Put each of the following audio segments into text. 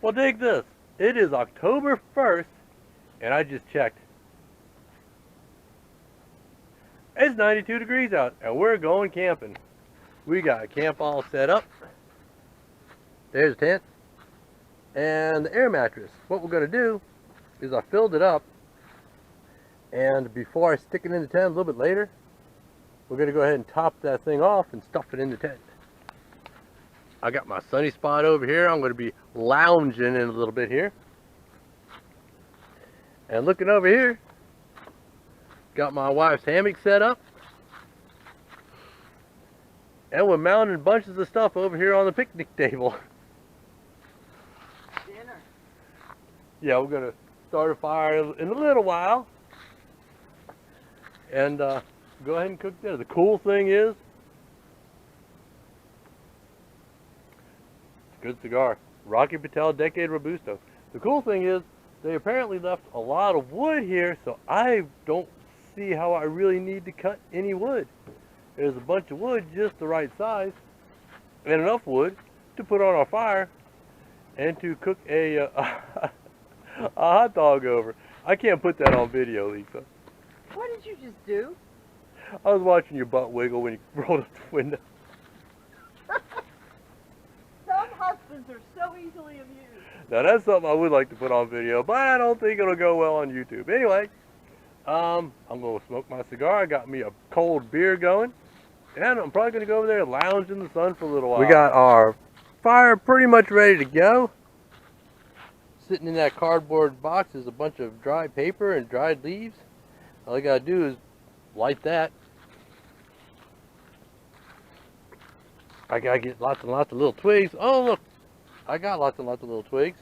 Well, dig this. It is October 1st, and I just checked. It's 92 degrees out, and we're going camping. We got a camp all set up. There's a tent and the air mattress. What we're going to do is I filled it up, and before I stick it in the tent a little bit later, we're going to go ahead and top that thing off and stuff it in the tent. I got my sunny spot over here. I'm going to be lounging in a little bit here. And looking over here, got my wife's hammock set up. And we're mounting bunches of stuff over here on the picnic table. Dinner. Yeah, we're going to start a fire in a little while. And go ahead and cook dinner. The cool thing is, good cigar. Rocky Patel Decade Robusto. The cool thing is, they apparently left a lot of wood here, so I don't see how I really need to cut any wood. There's a bunch of wood just the right size, and enough wood to put on our fire and to cook a hot dog over. I can't put that on video, Lisa. What did you just do? I was watching your butt wiggle when you rolled up the window. Some husbands are so easily amused. Now that's something I would like to put on video, but I don't think it'll go well on YouTube. Anyway, I'm going to smoke my cigar. I got me a cold beer going, and I'm probably going to go over there and lounge in the sun for a little while. We got our fire pretty much ready to go. Sitting in that cardboard box is a bunch of dry paper and dried leaves. All I got to do is light that. I got to get lots and lots of little twigs. Oh, look. I got lots and lots of little twigs.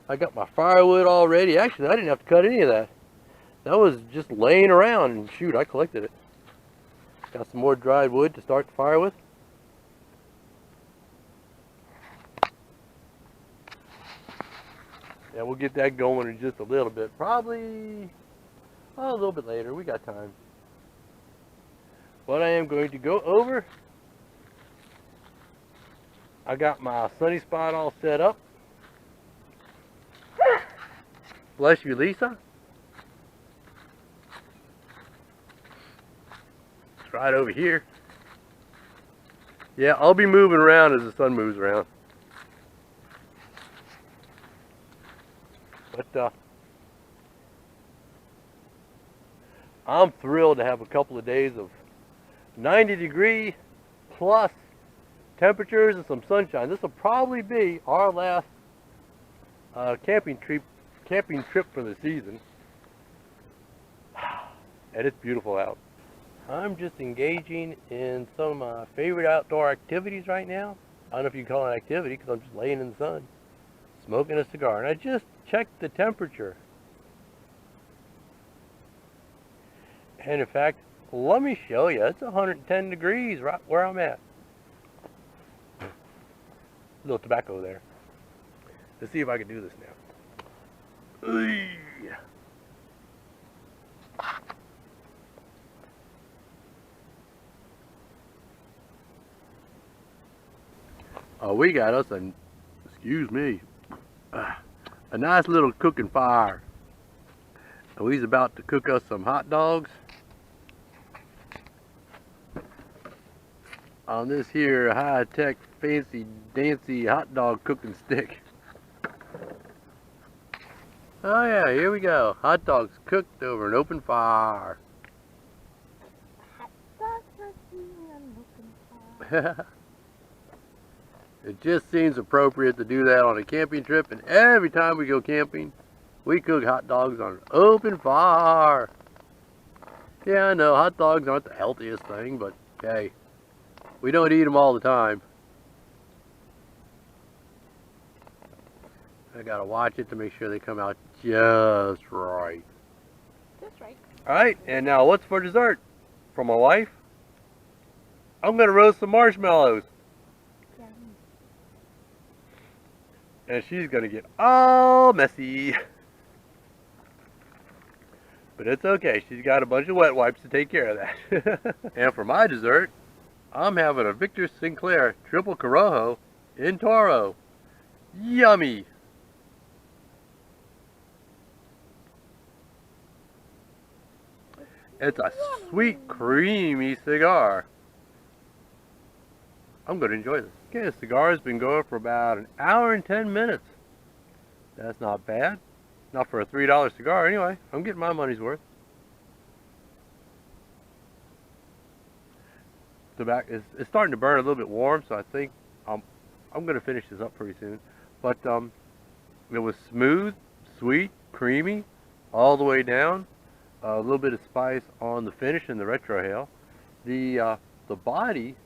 I got my firewood all ready. Actually, I didn't have to cut any of that. That was just laying around, and shoot, I collected it. Got some more dried wood to start the fire with. Yeah, we'll get that going in just a little bit. Probably a little bit later. We got time. But I am going to go over. I got my sunny spot all set up. Bless you, Lisa. It's right over here. Yeah, I'll be moving around as the sun moves around. But I'm thrilled to have a couple of days of 90-degree plus temperatures and some sunshine. This will probably be our last camping trip for the season. And it's beautiful out. I'm just engaging in some of my favorite outdoor activities right now. I don't know if you can call it an activity because I'm just laying in the sun, smoking a cigar. And I just checked the temperature. And in fact, let me show you. It's 110 degrees right where I'm at. A little tobacco there. Let's see if I can do this now. Oh, we got us a, excuse me, a nice little cooking fire. And we's about to cook us some hot dogs on this here high-tech, fancy, dancy hot dog cooking stick. Oh yeah, here we go. Hot dogs cooked over an open fire. Hot dogs roasting on an open fire. It just seems appropriate to do that on a camping trip, and every time we go camping, we cook hot dogs on an open fire. Yeah, I know, hot dogs aren't the healthiest thing, but hey, we don't eat them all the time. I gotta watch it to make sure they come out just right. Just right. Alright, and now what's for dessert? From my wife? I'm gonna roast some marshmallows. Yum. And she's gonna get all messy. But it's okay, she's got a bunch of wet wipes to take care of that. And for my dessert, I'm having a Victor Sinclair Triple Corojo in Toro. Yummy! It's a sweet, creamy cigar. I'm going to enjoy this. Okay, the cigar has been going for about an hour and 10 minutes. That's not bad. Not for a $3 cigar anyway. I'm getting my money's worth. It's starting to burn a little bit warm, so I think I'm going to finish this up pretty soon. But it was smooth, sweet, creamy, all the way down. A little bit of spice on the finish in the retrohale. The body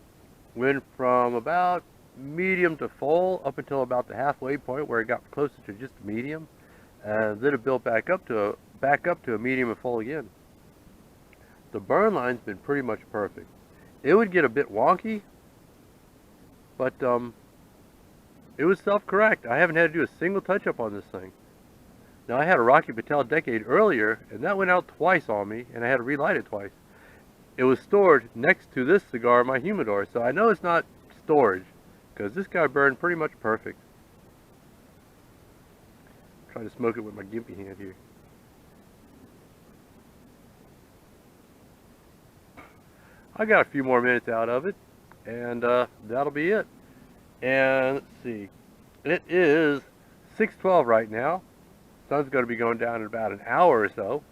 went from about medium to full up until about the halfway point where it got closer to just medium, and then it built back up to a medium and full again. The burn line's been pretty much perfect. It would get a bit wonky, but it was self-correct. I haven't had to do a single touch-up on this thing. Now, I had a Rocky Patel Decade earlier, and that went out twice on me, and I had to relight it twice. It was stored next to this cigar in my humidor, so I know it's not storage, because this guy burned pretty much perfect. Try to smoke it with my gimpy hand here. I got a few more minutes out of it, and that'll be it. And let's see, it is 6:12 right now. Sun's going to be going down in about an hour or so.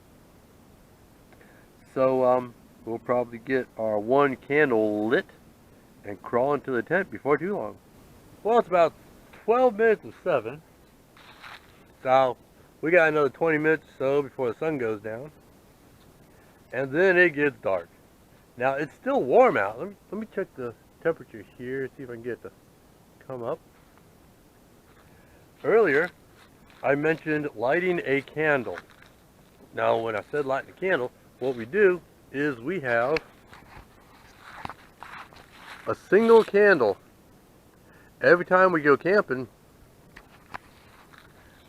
So we'll probably get our one candle lit and crawl into the tent before too long. Well, it's about 12 minutes of 7. So we got another 20 minutes or so before the sun goes down. And then it gets dark. Now, it's still warm out. Let me check the temperature here, see if I can get it to come up. Earlier, I mentioned lighting a candle. Now, when I said lighting a candle, what we do is we have a single candle. Every time we go camping,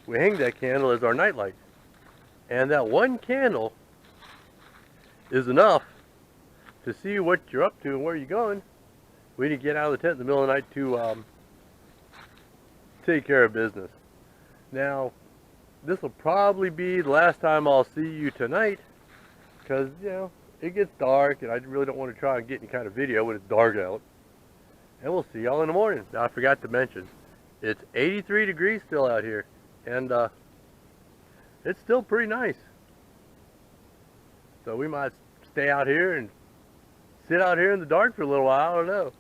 we hang that candle as our nightlight. And that one candle is enough to see what you're up to and where you're going. We need to get out of the tent in the middle of the night to take care of business. Now, this will probably be the last time I'll see you tonight, because, you know, it gets dark and I really don't want to try and get any kind of video when it's dark out. And we'll see y'all in the morning. Now, I forgot to mention, it's 83 degrees still out here, and it's still pretty nice. So we might stay out here and sit out here in the dark for a little while, I don't know.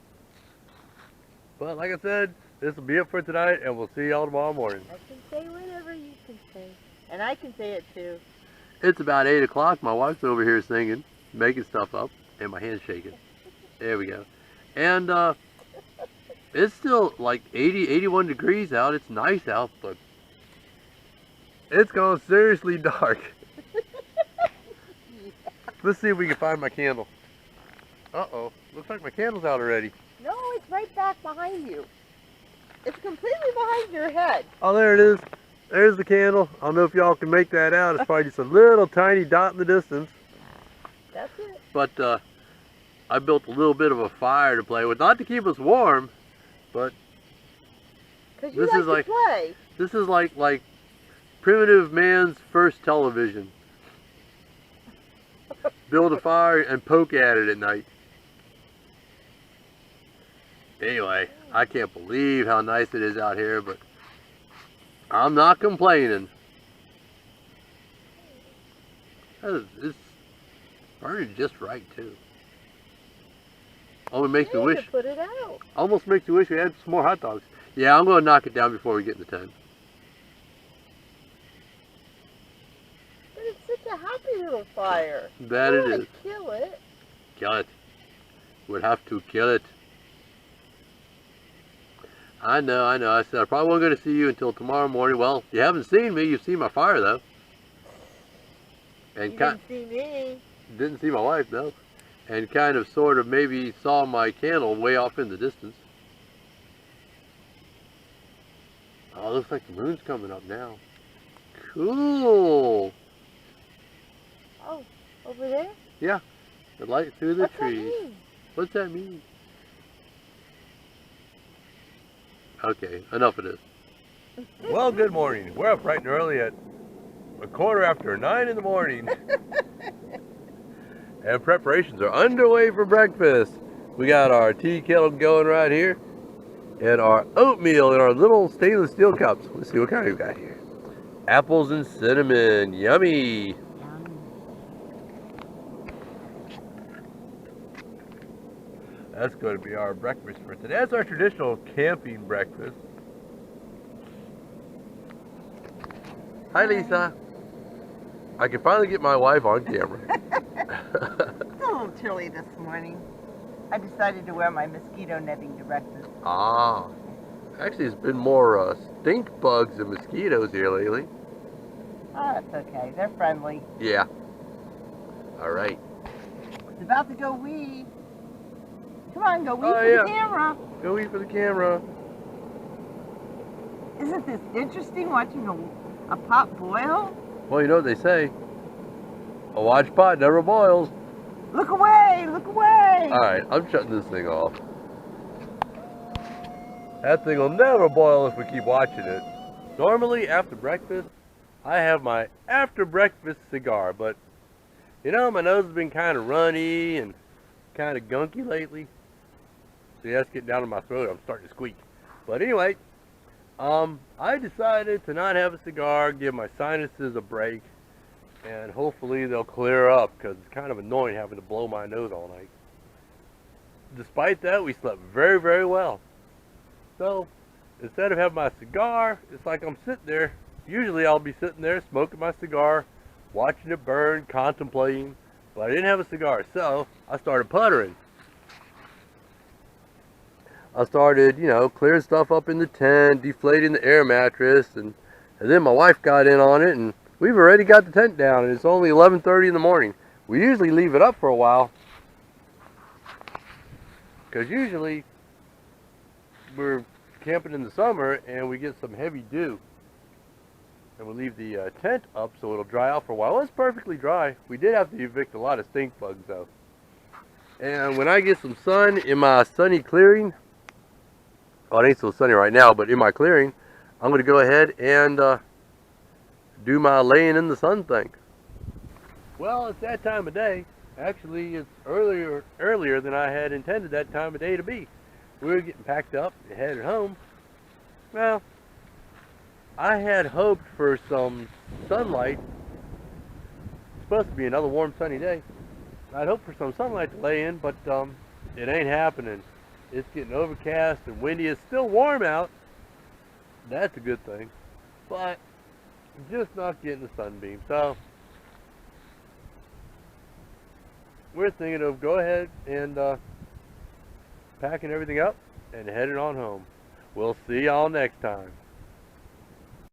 But like I said, this will be it for tonight, and we'll see y'all tomorrow morning. I can say whatever you can say. And I can say it too. It's about 8 o'clock. My wife's over here singing, making stuff up, and my hand's shaking. There we go. And it's still like 80, 81 degrees out. It's nice out, but it's going seriously dark. Let's see if we can find my candle. Uh-oh. Looks like my candle's out already. No, it's right back behind you. It's completely behind your head. Oh, there it is. There's the candle. I don't know if y'all can make that out. It's probably just a little tiny dot in the distance. That's it. But I built a little bit of a fire to play with. Not to keep us warm, but Because you like to play. This is like primitive man's first television. Build a fire and poke at it at night. Anyway, I can't believe how nice it is out here, but I'm not complaining. It's burning just right too. Almost makes me wish. Put it out. Almost makes me wish we had some more hot dogs. Yeah, I'm going to knock it down before we get in the tent. But it's such a happy little fire. That you it don't is. want to kill it. Kill it. We'd have to kill it. I know. I said I probably wasn't going to see you until tomorrow morning. Well, you haven't seen me. You've seen my fire, though. And You didn't see me. Didn't see my wife, though. And kind of, sort of, maybe saw my candle way off in the distance. Oh, looks like the moon's coming up now. Cool. Oh, over there? Yeah. The light through the What's trees. that mean? What's that mean? Okay, enough of this. Well, good morning. We're up bright and early at 9:15 in the morning. And preparations are underway for breakfast. We got our tea kettle going right here, and our oatmeal in our little stainless steel cups. Let's see what kind we got here. Apples and cinnamon, yummy. That's going to be our breakfast for today. That's our traditional camping breakfast. Hi, Lisa. I can finally get my wife on camera. It's a little chilly this morning. I decided to wear my mosquito netting to breakfast. Ah. Actually, it's been more stink bugs and mosquitoes here lately. Oh, that's okay. They're friendly. Yeah. All right. It's about to go wee. Come on, go wee Oh, for yeah. the camera. Go eat for the camera. Isn't this interesting watching a pot boil? Well, you know what they say. A watch pot never boils. Look away! Look away! All right, I'm shutting this thing off. That thing will never boil if we keep watching it. Normally, after breakfast, I have my after breakfast cigar, but you know, my nose has been kind of runny and kind of gunky lately. See, that's getting down in my throat. I'm starting to squeak. But anyway, I decided to not have a cigar, give my sinuses a break, and hopefully they'll clear up because it's kind of annoying having to blow my nose all night. Despite that, we slept very, very well. So, instead of having my cigar, it's like I'm sitting there. Usually I'll be sitting there smoking my cigar, watching it burn, contemplating, but I didn't have a cigar, so I started puttering. I started, you know, clearing stuff up in the tent, deflating the air mattress, and then my wife got in on it, and we've already got the tent down, and it's only 11:30 in the morning. We usually leave it up for a while, because usually we're camping in the summer, and we get some heavy dew. And we leave the tent up so it'll dry out for a while. Well, it's perfectly dry. We did have to evict a lot of stink bugs, though. And when I get some sun in my sunny clearing, well, it ain't so sunny right now, but in my clearing, I'm going to go ahead and do my laying in the sun thing. Well, it's that time of day. Actually, it's earlier than I had intended that time of day to be. We were getting packed up and headed home. Well, I had hoped for some sunlight. It's supposed to be another warm, sunny day. I'd hoped for some sunlight to lay in, but it ain't happening. It's getting overcast and windy. It's still warm out. That's a good thing. But just not getting the sunbeam. So we're thinking of go ahead and packing everything up and heading on home. We'll see y'all next time.